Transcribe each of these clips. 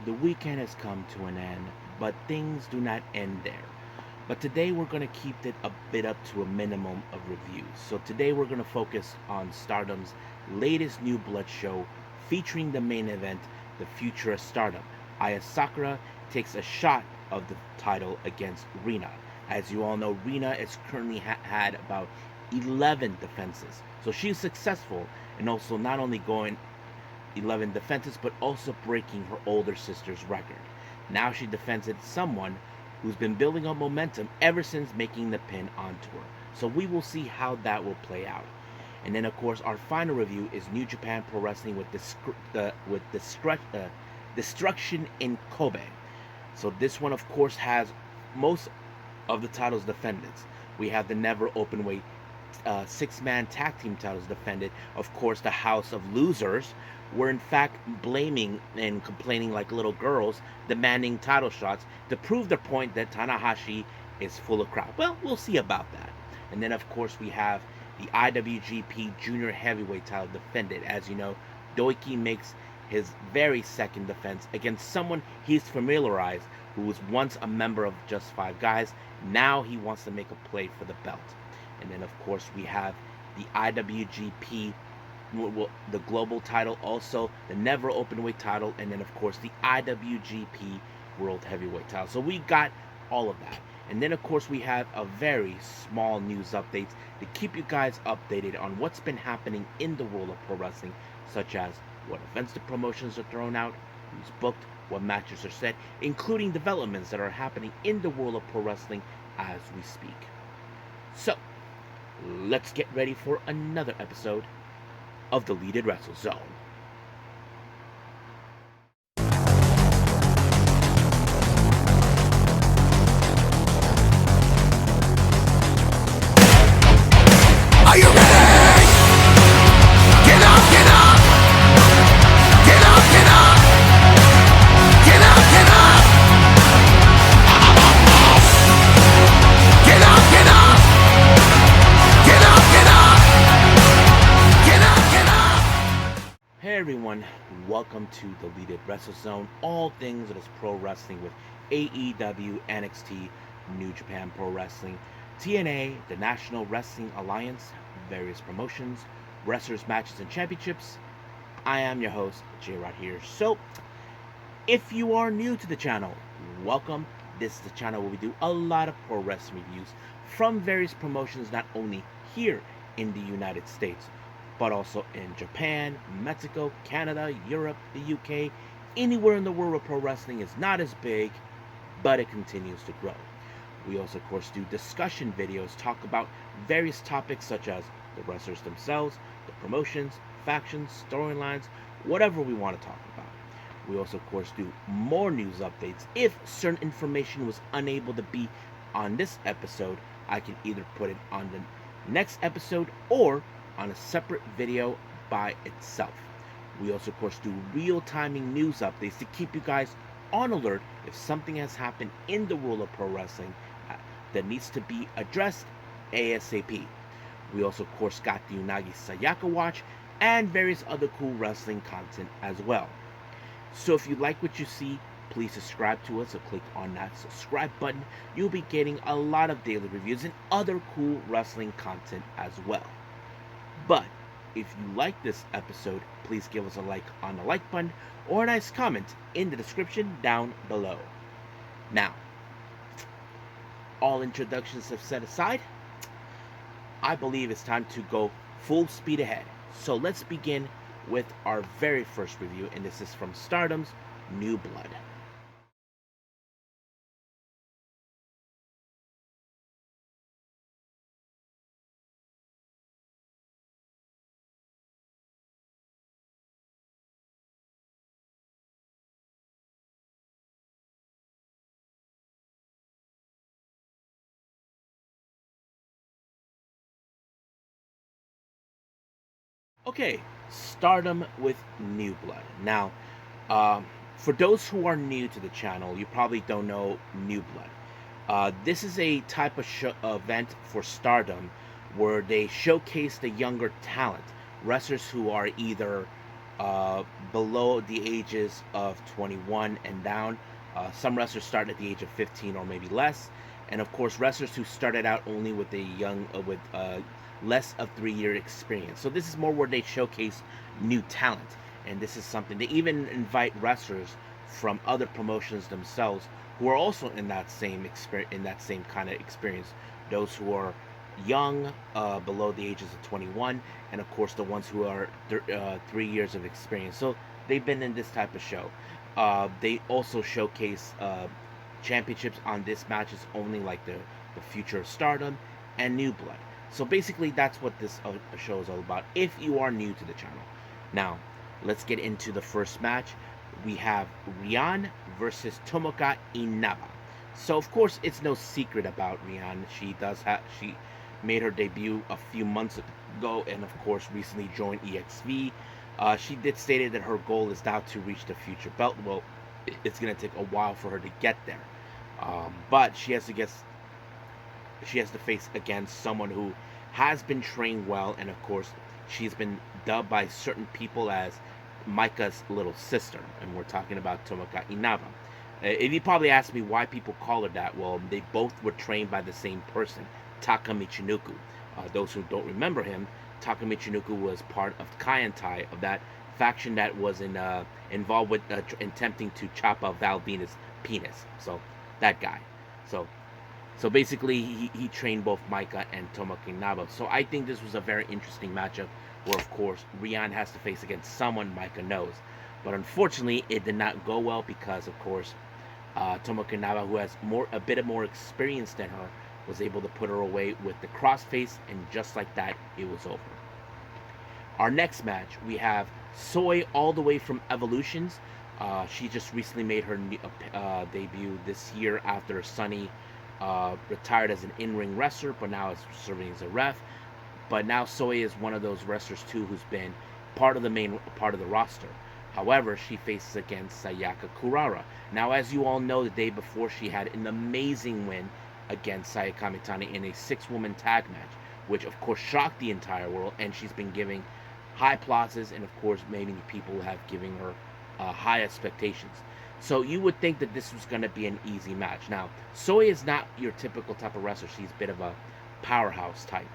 The weekend has come to an end, but things do not end there. But today we're going to keep it a bit up to a minimum of reviews. So today we're going to focus on Stardom's latest New Blood show featuring the main event, the Future of Stardom. Aya Sakura takes a shot of the title against Rina. As you all know, Rina is currently had about 11 defenses. So she's successful and also not only going 11 defenses, but also breaking her older sister's record. Now she defended someone who's been building up momentum ever since making the pin on tour. So we will see how that will play out. And then, of course, our final review is New Japan Pro Wrestling with Destruction in Kobe. So this one, of course, has most of the titles defended. We have the never open weight six-man tag team titles defended. Of course, the House of Losers were in fact blaming and complaining like little girls, demanding title shots to prove their point that Tanahashi is full of crap. Well, we'll see about that. And then, of course, we have the IWGP Junior Heavyweight title defended. As you know, Doiki makes his very second defense against someone he's familiarized, who was once a member of Just Five Guys. Now he wants to make a play for the belt. And then, of course, we have the IWGP, the global title, also the never openweight title, and then, of course, the IWGP World Heavyweight title. So we got all of that. And then, of course, we have a very small news update to keep you guys updated on what's been happening in the world of pro wrestling, such as what events the promotions are thrown out, who's booked, what matches are set, including developments that are happening in the world of pro wrestling as we speak. So, let's get ready for another episode of the Deleted Wrestle Zone. Are you ready? Get up, get up! Get up, get up! Get up, get up! Get up, get up! Get up, get up! Get up, get up! Hey everyone, welcome to the Deleted Wrestle Zone. All things that is pro wrestling with AEW, NXT, New Japan Pro Wrestling, TNA, the National Wrestling Alliance, various promotions, wrestlers, matches, and championships. I am your host, J-Rod here. So, if you are new to the channel, welcome. This is the channel where we do a lot of pro wrestling reviews from various promotions, not only here in the United States, but also in Japan, Mexico, Canada, Europe, the UK. Anywhere in the world where pro wrestling is not as big, but it continues to grow. We also, of course, do discussion videos, talk about various topics such as the wrestlers themselves, the promotions, factions, storylines, whatever we want to talk about. We also, of course, do more news updates. If certain information was unable to be on this episode, I can either put it on the next episode or on a separate video by itself. We also, of course, do real-timing news updates to keep you guys on alert if something has happened in the world of pro wrestling that needs to be addressed ASAP. We also, of course, got the Unagi Sayaka watch and various other cool wrestling content as well. So if you like what you see, please subscribe to us or click on that subscribe button. You'll be getting a lot of daily reviews and other cool wrestling content as well. But if you like this episode, please give us a like on the like button or a nice comment in the description down below. Now, all introductions have set aside, I believe it's time to go full speed ahead. So let's begin with our very first review, and this is from Stardom's New Blood. Okay, Stardom with New Blood. Now, for those who are new to the channel, you probably don't know New Blood. This is a type of event for Stardom where they showcase the younger talent, wrestlers who are either uh, below the ages of 21 and down. Some wrestlers start at the age of 15 or maybe less, and of course wrestlers who started out only with a young with less of 3 year experience. So this is more where they showcase new talent, and this is something they even invite wrestlers from other promotions themselves who are also in that same kind of experience. Those who are young, below the ages of 21, and of course the ones who are 3 years of experience. So they've been in this type of show. They also showcase championships on this matches only, like the Future of Stardom and New Blood. So basically, that's what this show is all about. If you are new to the channel, now let's get into the first match. We have Rian versus Tomoka Inaba. So of course, it's no secret about Rian. She made her debut a few months ago, and of course, recently joined EXV. She did stated that her goal is now to reach the future belt. Well, it's gonna take a while for her to get there, but she has to face against someone who has been trained well, and of course, she's been dubbed by certain people as Micah's little sister, and we're talking about Tomoka Inaba. If you probably ask me why people call her that, well, they both were trained by the same person, Taka Michinoku. Those who don't remember him, Taka Michinoku was part of Kaientai, of that faction that was involved with attempting to chop off Val Venus' penis. So that guy. So so basically, he trained both Micah and Tomoka Inaba. So I think this was a very interesting matchup where, of course, Rian has to face against someone Micah knows. But unfortunately, it did not go well because, of course, Tomoka Inaba, who has a bit more experience than her, was able to put her away with the crossface, and just like that, it was over. Our next match, we have Soy all the way from Evolutions. She just recently made her debut this year after Sunny retired as an in-ring wrestler, but now is serving as a ref. But now Soy is one of those wrestlers too who's been part of the roster. However, she faces against Sayaka Kurara. Now, as you all know, the day before she had an amazing win against Sayaka Mitani in a 6-woman tag match, which of course shocked the entire world, and she's been giving high plauses, and of course many people have given her high expectations. So you would think that this was going to be an easy match. Now, Soy is not your typical type of wrestler. She's a bit of a powerhouse type.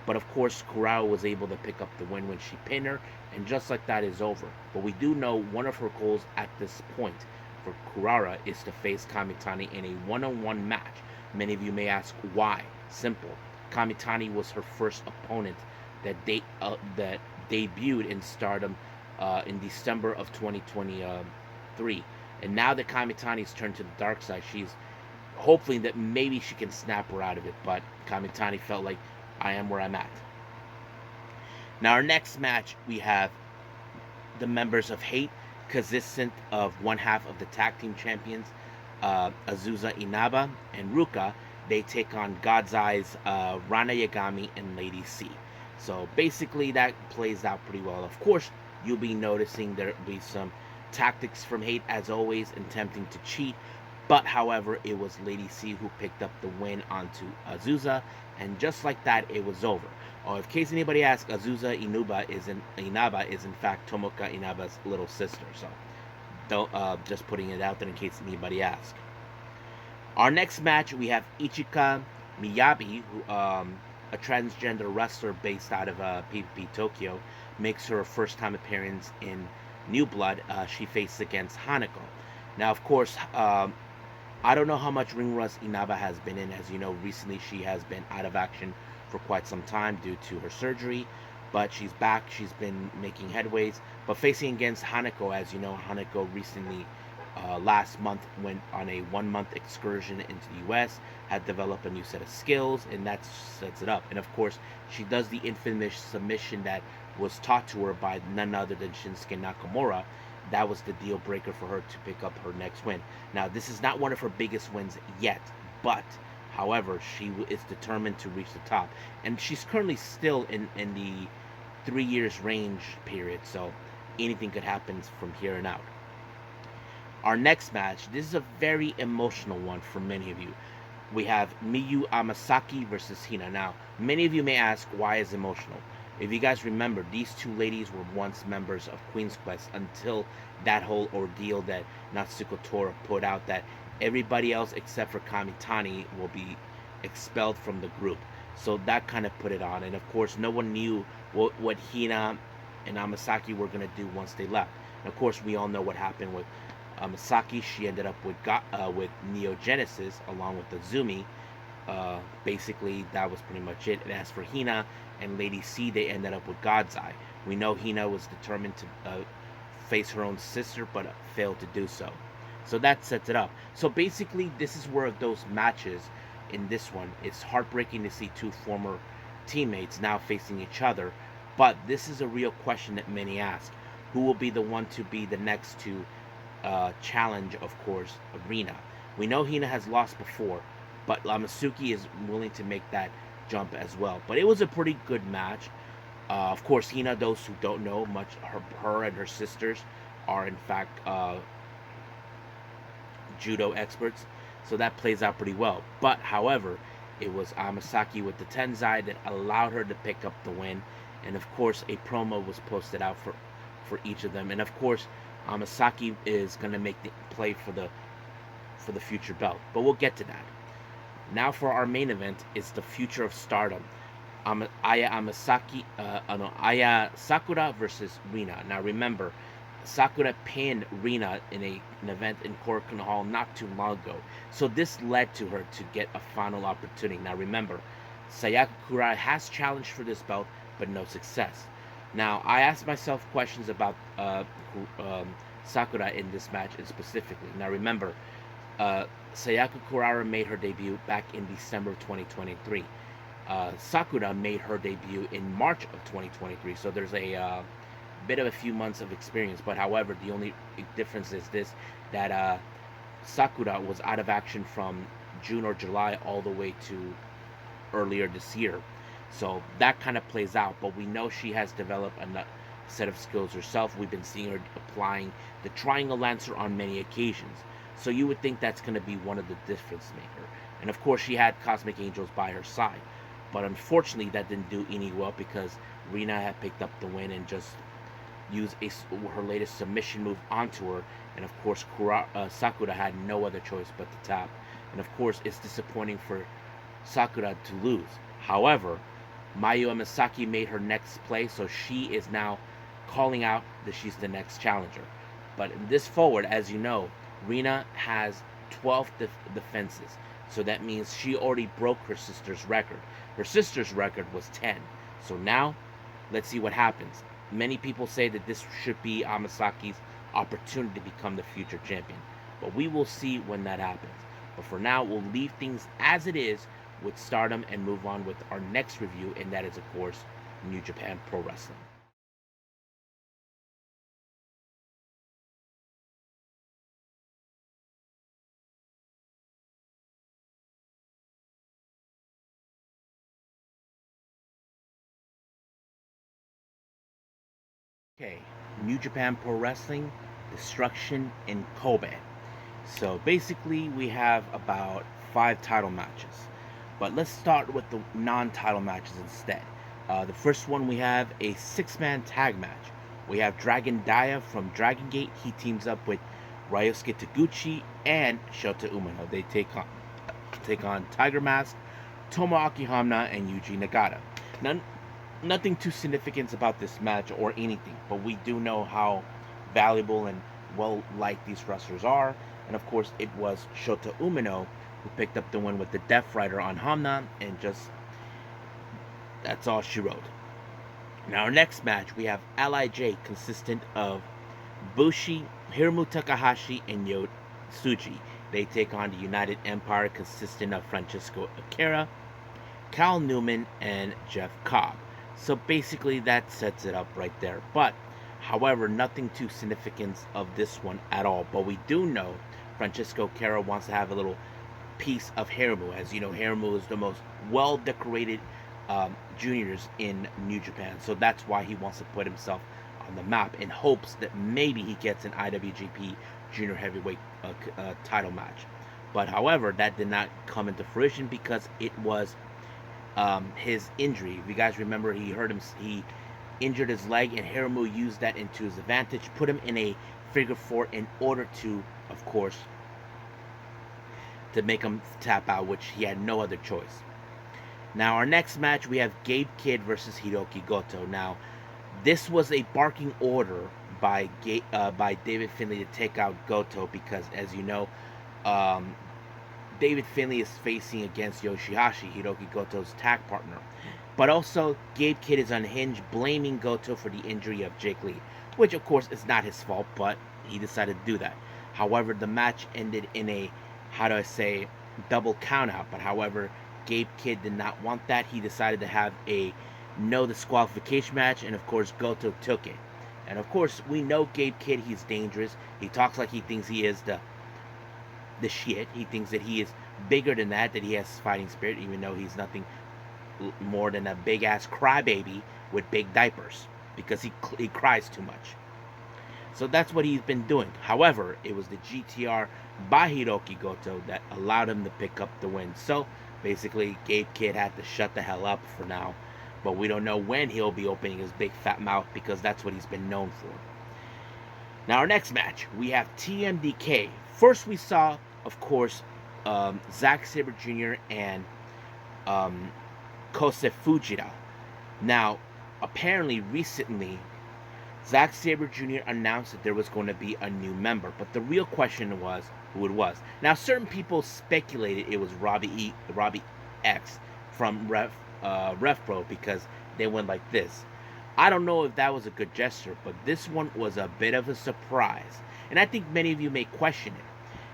But of course, Kurara was able to pick up the win when she pinned her, and just like that is over. But we do know one of her goals at this point for Kurara is to face Kamitani in a one-on-one match. Many of you may ask why. Simple. Kamitani was her first opponent that debuted in Stardom in December of 2023. And now that Kamitani's turned to the dark side, she's hoping that maybe she can snap her out of it. But Kamitani felt like, I am where I'm at. Now, our next match, we have the members of Hate, consistent of one half of the tag team champions, Azusa Inaba and Ruka. They take on God's Eyes, Rana Yagami, and Lady C. So basically, that plays out pretty well. Of course, you'll be noticing there'll be some tactics from Hate, as always, attempting to cheat. But however, it was Lady C who picked up the win onto Azusa, and just like that, it was over. Or in case anybody asks, Azusa Inaba is in fact Tomoka Inaba's little sister. So don't just putting it out there in case anybody asks. Our next match, we have Ichika Miyabi, who a transgender wrestler based out of PvP Tokyo, makes her first-time appearance in New Blood. She faces against Hanako. Now, of course, I don't know how much ring rust Inaba has been in. As you know, recently she has been out of action for quite some time due to her surgery, but she's back. She's been making headways, but facing against Hanako. As you know, Hanako recently, last month, went on a 1-month excursion into the US, had developed a new set of skills, and that sets it up. And of course, she does the infamous submission that was taught to her by none other than Shinsuke Nakamura. That was the deal breaker for her to pick up her next win. Now, this is not one of her biggest wins yet, but however, she is determined to reach the top, and she's currently still in the 3 years range period, so anything could happen from here on out. Our next match, this is a very emotional one for many of you. We have Miyu Amasaki versus Hina. Now, many of you may ask, why is it emotional? If you guys remember, these two ladies were once members of Queen's Quest until that whole ordeal that Natsuko Tora put out that everybody else except for Kamitani will be expelled from the group. So that kind of put it on. And of course, no one knew what Hina and Amasaki were going to do once they left. And of course, we all know what happened with Masaki. She ended up with Neo Genesis along with Azumi. Basically, that was pretty much it. And as for Hina and Lady C, they ended up with God's Eye. We know Hina was determined to face her own sister, but failed to do so. So that sets it up. So basically, this is where those matches in this one, it's heartbreaking to see two former teammates now facing each other. But this is a real question that many ask. Who will be the one to be the next to challenge, of course, Arena? We know Hina has lost before, but Lamasuki is willing to make that jump as well. But it was a pretty good match. Of course, Hina, those who don't know much, her and her sisters are in fact judo experts, so that plays out pretty well. But however, it was Amasaki with the Tenzai that allowed her to pick up the win, and of course, a promo was posted out for each of them, and of course, Amasaki is going to make the play for the future belt. But we'll get to that. Now for our main event is the Future of Stardom. Aya Sakura versus Rina. Now remember, Sakura pinned Rina in an event in Korakuen Hall not too long ago. So this led to her to get a final opportunity. Now remember, Sayaka Kurai has challenged for this belt, but no success. Now I asked myself questions about Sakura in this match and specifically. Now remember, Sayaka Kurara made her debut back in December of 2023. Sakura made her debut in March of 2023. So there's a bit of a few months of experience. But however, the only difference is this, that Sakura was out of action from June or July all the way to earlier this year. So that kind of plays out. But we know she has developed a set of skills herself. We've been seeing her applying the Triangle Lancer on many occasions. So you would think that's going to be one of the difference maker. And of course, she had Cosmic Angels by her side. But unfortunately, that didn't do any well because Rina had picked up the win and just used her latest submission move onto her. And of course, Sakura had no other choice but to tap. And of course, it's disappointing for Sakura to lose. However, Mayu Amasaki made her next play, so she is now calling out that she's the next challenger. But in this forward, as you know, Rina has 12 defenses, so that means she already broke her sister's record. Her sister's record was 10. So now, let's see what happens. Many people say that this should be Amasaki's opportunity to become the future champion, but we will see when that happens. But for now, we'll leave things as it is with Stardom and move on with our next review, and that is, of course, New Japan Pro Wrestling. Okay, New Japan Pro Wrestling, Destruction in Kobe. So basically, we have about 5 title matches. But let's start with the non-title matches instead. The first one, we have a 6-man tag match. We have Dragon Dia from Dragon Gate. He teams up with Ryosuke Taguchi and Shota Umino. They take on Tiger Mask, Tomoaki Hamna, and Yuji Nagata. Now, nothing too significant about this match or anything, but we do know how valuable and well liked these wrestlers are. And of course, it was Shota Umino who picked up the win with the Death Rider on Hamna, and just that's all she wrote. Now, our next match, we have LIJ consistent of Bushi, Hiromu Takahashi, and Yotsuji. They take on the United Empire consisting of Francisco Akira, Cal Newman, and Jeff Cobb. So basically that sets it up right there. But however, nothing too significant of this one at all. But we do know Francisco Akira wants to have a little piece of Hiromu. As you know, Hiromu is the most well decorated juniors in New Japan. So that's why he wants to put himself on the map in hopes that maybe he gets an IWGP Junior Heavyweight title match. But however, that did not come into fruition because it was his injury. If you guys remember, he injured his leg, and Hiromu used that into his advantage, put him in a figure four in order to, of course, to make him tap out, which he had no other choice. Now, our next match, we have Gabe Kidd versus Hiroki Goto. Now, this was a barking order by David Finlay to take out Goto because, as you know, um, David Finlay is facing against Yoshihashi, Hiroki Goto's tag partner. But also, Gabe Kidd is unhinged, blaming Goto for the injury of Jake Lee, which of course is not his fault, but he decided to do that. However, the match ended in a, how do I say, double countout. But however, Gabe Kidd did not want that. He decided to have a no disqualification match, and of course, Goto took it. And of course, we know Gabe Kidd, he's dangerous. He talks like he thinks he is the shit. He thinks that he is bigger than that he has fighting spirit, even though he's nothing more than a big ass crybaby with big diapers because he cries too much. So that's what he's been doing. However, it was the GTR by Hiroki Goto that allowed him to pick up the win. So basically, Gabe Kidd had to shut the hell up for now. But we don't know when he'll be opening his big fat mouth because that's what he's been known for. Now, our next match, we have TMDK. First, we saw, of course, Zack Sabre Jr. and Kosei Fujita. Now, apparently, recently, Zack Sabre Jr. announced that there was going to be a new member, but the real question was who it was. Now, certain people speculated it was Robbie X from Rev Pro because they went like this. I don't know if that was a good gesture, but this one was a bit of a surprise, and I think many of you may question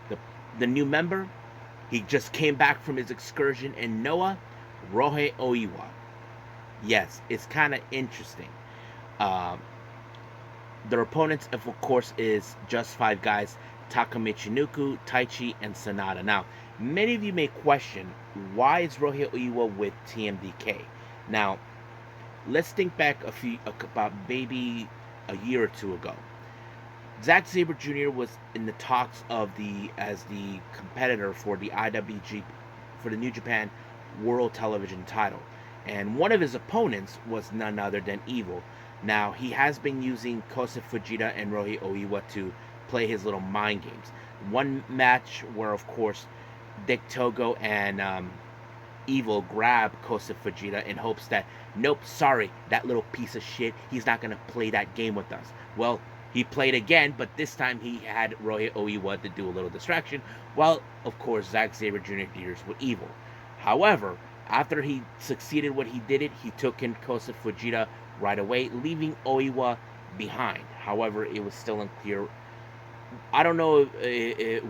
it. The new member, he just came back from his excursion in Noah, Rohei Oiwa. Yes, it's kind of interesting. Their opponents, of course, is just five guys: Taka Michinoku, Taichi, and Sanada. Now, many of you may question, why is Rohei Oiwa with TMDK? Now, let's think back about maybe a year or two ago. Zack Sabre Jr. was in the talks as the competitor for the IWG, for the New Japan World Television title, and one of his opponents was none other than Evil. Now, he has been using Kosei Fujita and Rohei Oiwa to play his little mind games. One match where, of course, Dick Togo and Evil grab Kosei Fujita in hopes that, nope, sorry, that little piece of shit, he's not going to play that game with us. Well, he played again, but this time he had Rohei Oiwa to do a little distraction, while, of course, Zack Sabre Jr. deals with Evil. However, after he succeeded what he did he took in Kosei Fujita right away, leaving Oiwa behind. However, it was still unclear. I don't know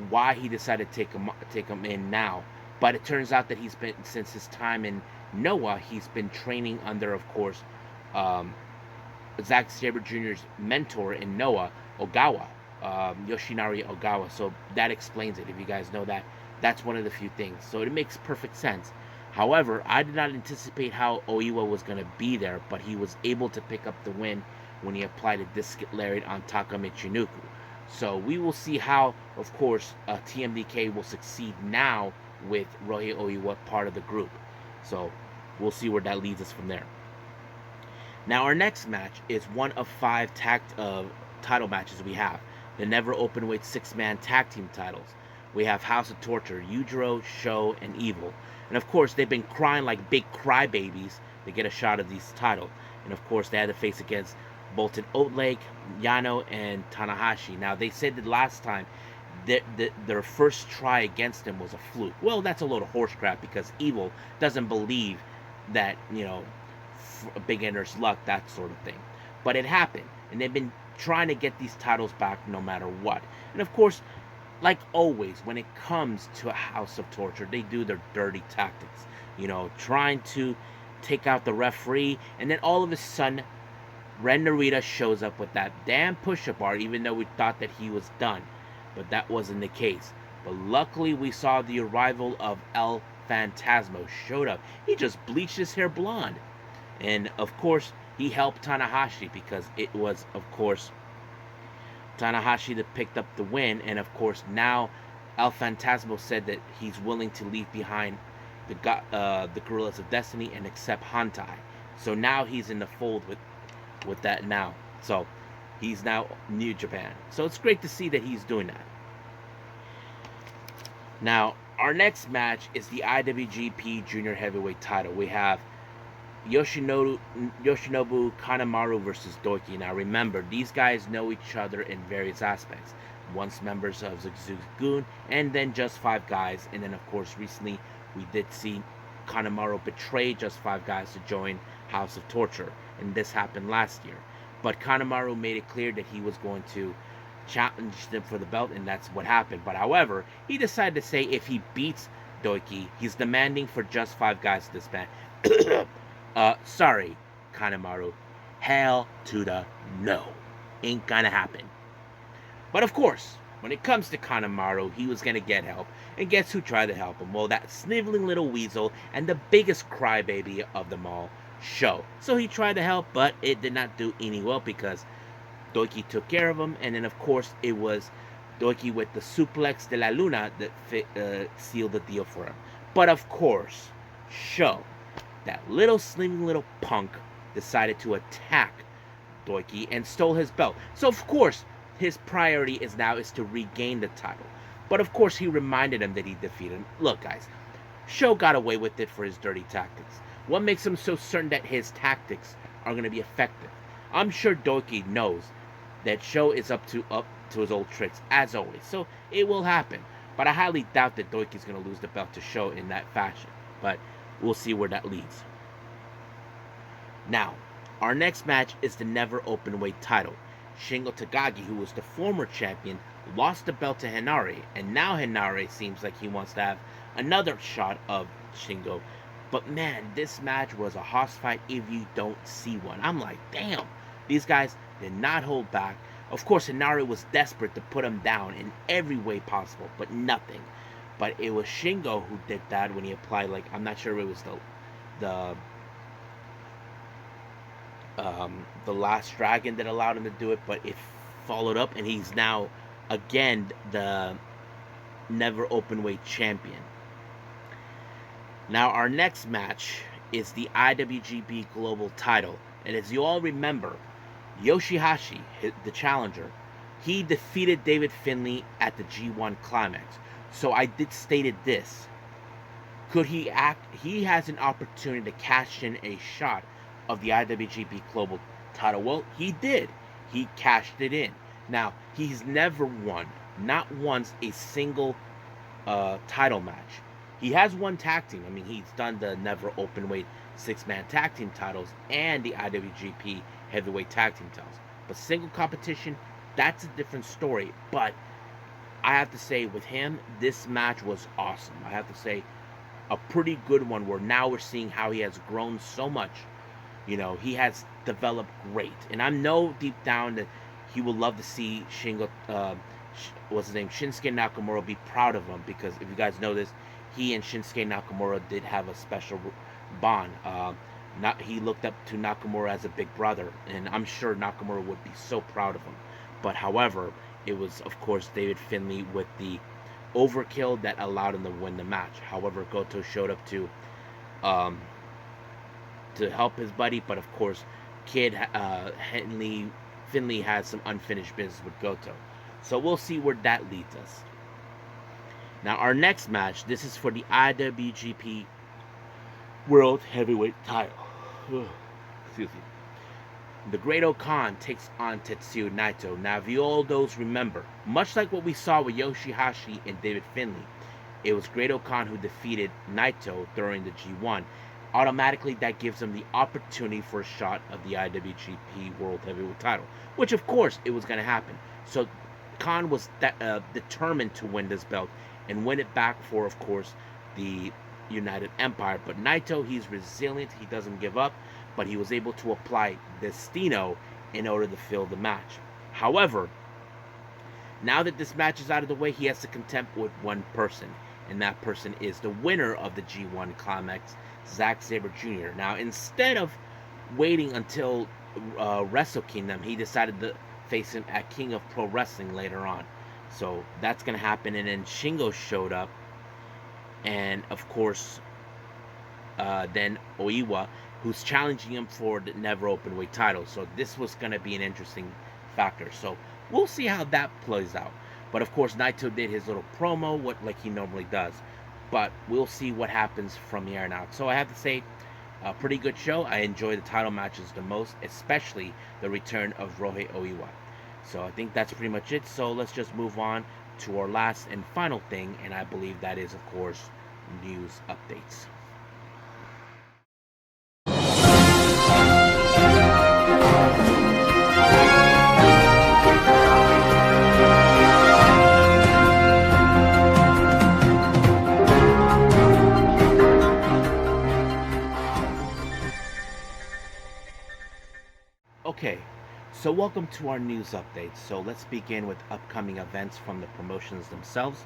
why he decided to take him in now, but it turns out that he's been, since his time in Noah, he's been training under, of course, Zack Sabre Jr.'s mentor in Noah, Ogawa, Yoshinari Ogawa. So that explains it. If you guys know that, that's one of the few things. So it makes perfect sense. However, I did not anticipate how Oiwa was going to be there, but he was able to pick up the win when he applied a disc lariat on Taka Michinoku. So we will see how, of course, TMDK will succeed now with Rohei Oiwa part of the group. So we'll see where that leads us from there. Now, our next match is one of 5 title matches we have. The Never Openweight 6-man tag team titles. We have House of Torture, Yujiro, Sho, and Evil. And of course, they've been crying like big crybabies to get a shot of these titles. And of course, they had to face against Bolton Oatleg, Yano, and Tanahashi. Now, they said that last time that their first try against him was a fluke. Well, that's a load of horse crap because Evil doesn't believe that, beginner's luck, that sort of thing. But it happened, and they've been trying to get these titles back no matter what. And of course, like always, when it comes to a House of Torture, they do their dirty tactics. Trying to take out the referee, and then all of a sudden, Ren Narita shows up with that damn push-up bar, even though we thought that he was done. But that wasn't the case. But luckily, we saw the arrival of El Phantasmo showed up. He just bleached his hair blonde. And, of course, he helped Tanahashi because it was, of course, Tanahashi that picked up the win. And, of course, now El Phantasmo said that he's willing to leave behind the Gorillas of Destiny and accept Hantai. So now he's in the fold with that now. So he's now New Japan. So it's great to see that he's doing that. Now, our next match is the IWGP Junior Heavyweight title. We have Yoshinobu Kanemaru versus Doiki. Now remember, these guys know each other in various aspects. Once members of Zigzagoon, and then Just Five Guys. And then, of course, recently we did see Kanemaru betray Just Five Guys to join House of Torture. And this happened last year. But Kanemaru made it clear that he was going to challenge them for the belt, and that's what happened. But however, he decided to say if he beats Doiki, he's demanding for Just Five Guys to disband. Sorry, Kanemaru. Hell to the no. Ain't gonna happen. But of course, when it comes to Kanemaru, he was gonna get help. And guess who tried to help him? Well, that sniveling little weasel and the biggest crybaby of them all, Sho. So he tried to help, but it did not do any well because Doiki took care of him. And then, of course, it was Doiki with the suplex de la Luna that sealed the deal for him. But of course, Sho, that little slimming little punk, decided to attack Doiki and stole his belt. So of course, his priority is to regain the title. But of course, he reminded him that he defeated him. Look, guys, Sho got away with it for his dirty tactics. What makes him so certain that his tactics are going to be effective? I'm sure Doiki knows that Sho is up to his old tricks, as always. So it will happen. But I highly doubt that Doiki's going to lose the belt to Sho in that fashion. But we'll see where that leads. Now, our next match is the never openweight title. Shingo Takagi, who was the former champion, lost the belt to Henare, and now Henare seems like he wants to have another shot of Shingo. But man, this match was a hoss fight if you don't see one. I'm like, damn, these guys did not hold back. Of course, Henare was desperate to put him down in every way possible, but nothing. But it was Shingo who did that when he applied, like, I'm not sure if it was the last dragon that allowed him to do it, but it followed up, and he's now again the never openweight champion. Now our next match is the IWGP Global title, and as you all remember, Yoshihashi, the challenger, he defeated David Finlay at the G1 Climax. So I did stated this. Could he act? He has an opportunity to cash in a shot of the IWGP Global title. Well, he did. He cashed it in. Now, he's never won, not once, a single title match. He has won tag team. I mean, he's done the never openweight 6-man tag team titles and the IWGP heavyweight tag team titles. But single competition, that's a different story. But I have to say, with him, this match was awesome. I have to say, a pretty good one where now we're seeing how he has grown so much. You know, he has developed great. And I know deep down that he would love to see Shingo, what's his name, Shinsuke Nakamura be proud of him. Because if you guys know this, he and Shinsuke Nakamura did have a special bond. He looked up to Nakamura as a big brother. And I'm sure Nakamura would be so proud of him. But however, it was, of course, David Finlay with the overkill that allowed him to win the match. However, Goto showed up to help his buddy, but of course, Finlay has some unfinished business with Goto. So we'll see where that leads us. Now, our next match, this is for the IWGP World Heavyweight title. Excuse me. The Great Okan takes on Tetsuya Naito. Now, if you all those remember, much like what we saw with Yoshihashi and David Finlay, it was Great Okan who defeated Naito during the G1. Automatically, that gives him the opportunity for a shot of the IWGP World Heavyweight title, which, of course, it was going to happen. So, Khan was determined to win this belt and win it back for, of course, the United Empire. But Naito, he's resilient. He doesn't give up. But he was able to apply Destino in order to fill the match. However, now that this match is out of the way, he has to contend with one person. And that person is the winner of the G1 Climax, Zack Sabre Jr. Now, instead of waiting until Wrestle Kingdom, he decided to face him at King of Pro Wrestling later on. So that's going to happen. And then Shingo showed up. And, of course, then Oiwa, who's challenging him for the never openweight title. So this was going to be an interesting factor. So we'll see how that plays out. But of course, Naito did his little promo, what like he normally does. But we'll see what happens from here on out. So I have to say, a pretty good show. I enjoy the title matches the most, especially the return of Rohei Oiwa. So I think that's pretty much it. So let's just move on to our last and final thing, and I believe that is, of course, news updates. Okay, so welcome to our news updates. So let's begin with upcoming events from the promotions themselves.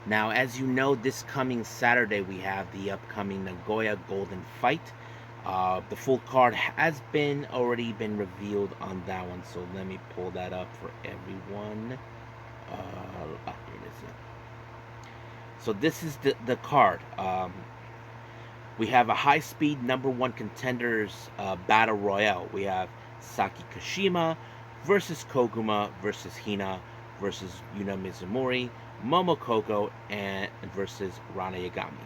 Now, as you know, this coming Saturday we have the upcoming Nagoya Golden Fight. The full card has already been revealed on that one, so let me pull that up for everyone. Here it is. So this is the card. We have a high-speed number one contenders battle royale. We have Saki Kashima versus Koguma versus Hina versus Yuna Mizumori, Momo Koko, and versus Rana Yagami.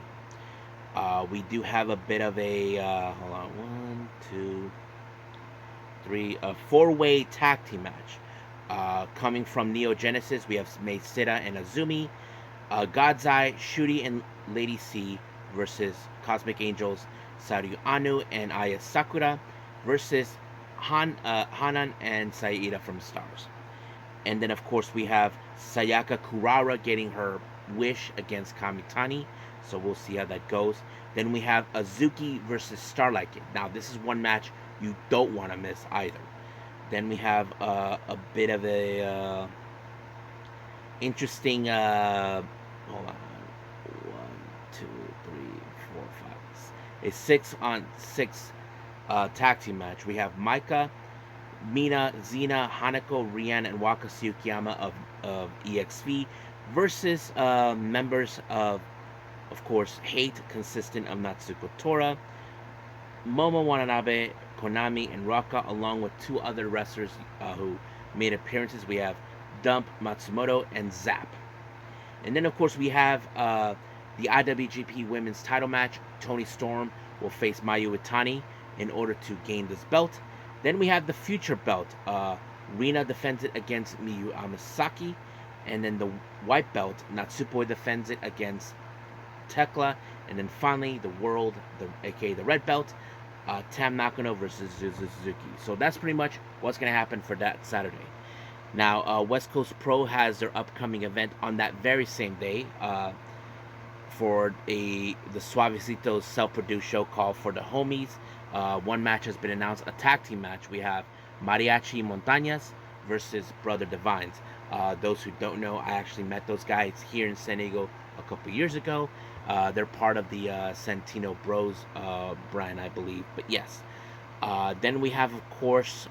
We do have a bit of a hold on, 1, 2, 3, a four-way tag team match. Coming from Neo Genesis, we have Mei Sita and Azumi, God's-Eye, Shuri, and Lady C versus Cosmic Angels, Saryu Anu and Aya Sakura versus Hanan and Saida from Stars. And then, of course, we have Sayaka Kurara getting her wish against Kamitani. So we'll see how that goes. Then we have Azuki versus Starlight Kid. Now, this is one match you don't want to miss either. Then we have a bit of a interesting... hold on. 1, 2, 3, 4, 5. A 6-on-6 tag team match. We have Maika, Mina, Xena, Hanako, Rian, and Waka Tsukiyama of EXV versus members of course, Hate, consistent of Natsuko Tora, Momo Watanabe, Konami, and Raka, along with two other wrestlers who made appearances. We have Dump, Matsumoto, and Zap. And then, of course, we have the IWGP Women's title match. Toni Storm will face Mayu Iwatani in order to gain this belt. Then we have the future belt. Rina defends it against Miyu Amasaki. And then the white belt, Natsupoi defends it against Tekla. And then finally, the world, aka the red belt, Tam Nakano versus Suzuki. So that's pretty much what's going to happen for that Saturday. Now, West Coast Pro has their upcoming event on that very same day for the Suavecitos self-produced show called For the Homies. One match has been announced, a tag team match. We have Mariachi Montañas versus Brother Divines. Those who don't know, I actually met those guys here in San Diego a couple years ago. They're part of the Santino Bros brand, I believe. But yes. Then we have, of course,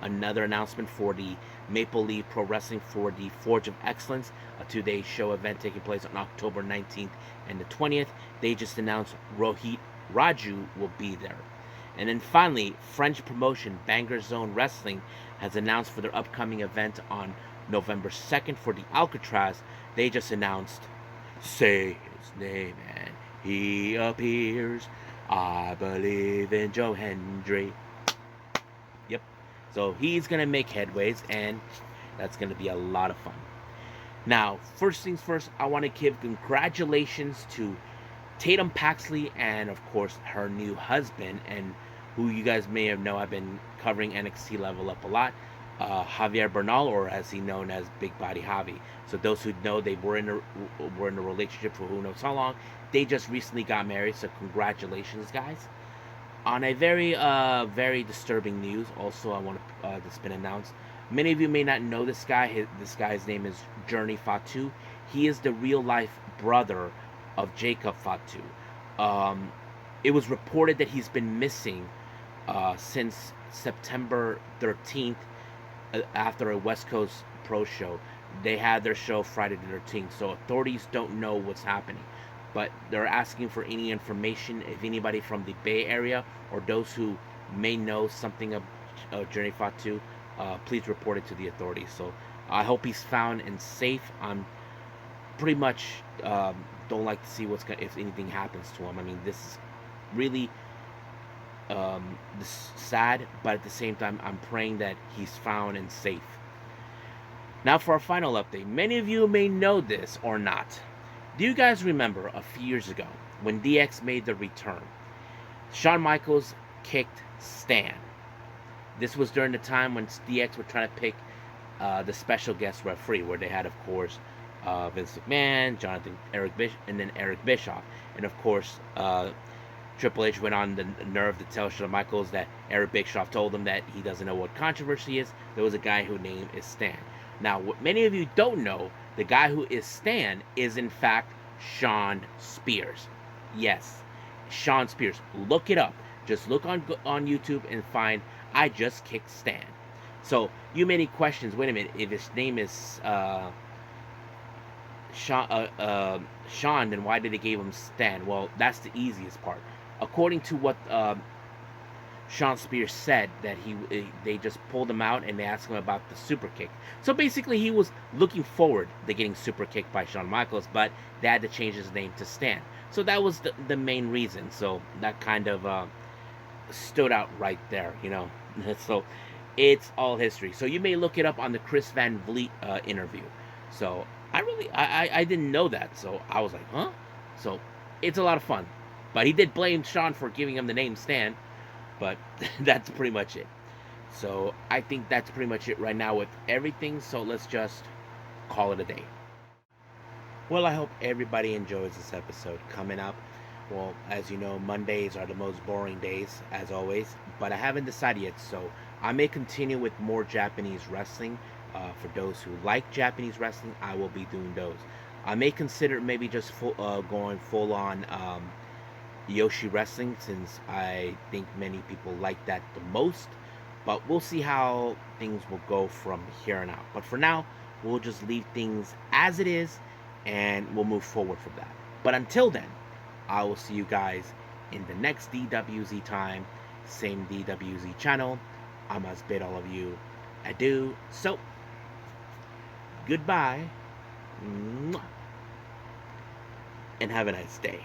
another announcement for the Maple Leaf Pro Wrestling for the Forge of Excellence, a 2-day show event taking place on October 19th and the 20th. They just announced Rohit Raju will be there. And then finally, French promotion Banger Zone Wrestling has announced for their upcoming event on November 2nd for the Alcatraz. They just announced, say his name and he appears. I believe in Joe Hendry. Yep. So he's going to make headways, and that's going to be a lot of fun. Now, first things first, I want to give congratulations to Tatum Paxley and, of course, her new husband, and who you guys may have known, I've been covering NXT Level Up a lot, Javier Bernal, or as he's known as Big Body Javi. So those who know, they were in a relationship for who knows how long. They just recently got married, so congratulations, guys. On a very, very disturbing news, also, I want to that's been announced. Many of you may not know this guy. This guy's name is Journey Fatu. He is the real-life brother of Jacob Fatu. It was reported that he's been missing since September 13th after a West Coast Pro show. They had their show Friday the 13th, so authorities don't know what's happening. but they're asking for any information. If anybody from the Bay Area or those who may know something of Journey Fatu, please report it to the authorities. So I hope he's found and safe. I'm pretty much don't like to see if anything happens to him. I mean, this is really this sad, but at the same time, I'm praying that he's found and safe. Now for our final update. Many of you may know this or not. Do you guys remember a few years ago when DX made the return? Shawn Michaels kicked Stan. This was during the time when DX were trying to pick the special guest referee, where they had, of course, Vince McMahon, and then Eric Bischoff. And of course, Triple H went on the nerve to tell Shawn Michaels that Eric Bischoff told him that he doesn't know what controversy is. There was a guy whose name is Stan. Now, what many of you don't know, the guy who is Stan is in fact Shawn Spears. Yes, Shawn Spears. Look it up. Just look on YouTube and find I just kicked Stan. So you may need questions. Wait a minute. If his name is Shawn, then why did they give him Stan? Well, that's the easiest part. According to what Shawn Spears said, that they just pulled him out and they asked him about the super kick. So basically, he was looking forward to getting super kicked by Shawn Michaels, but they had to change his name to Stan. So that was the main reason. So that kind of stood out right there, you know. So it's all history. So you may look it up on the Chris Van Vliet interview. So I didn't know that. So I was like, huh? So it's a lot of fun. But he did blame Shawn for giving him the name Stan. But that's pretty much it. So I think that's pretty much it right now with everything. So let's just call it a day. Well, I hope everybody enjoys this episode coming up. Well, as you know, Mondays are the most boring days, as always. But I haven't decided yet. So I may continue with more Japanese wrestling. For those who like Japanese wrestling, I will be doing those. I may consider maybe just going full on Yoshi Wrestling, since I think many people like that the most. But we'll see how things will go from here on out. But for now, we'll just leave things as it is, and we'll move forward from that. But until then, I will see you guys in the next DWZ time, same DWZ channel. I must bid all of you adieu. So, goodbye, and have a nice day.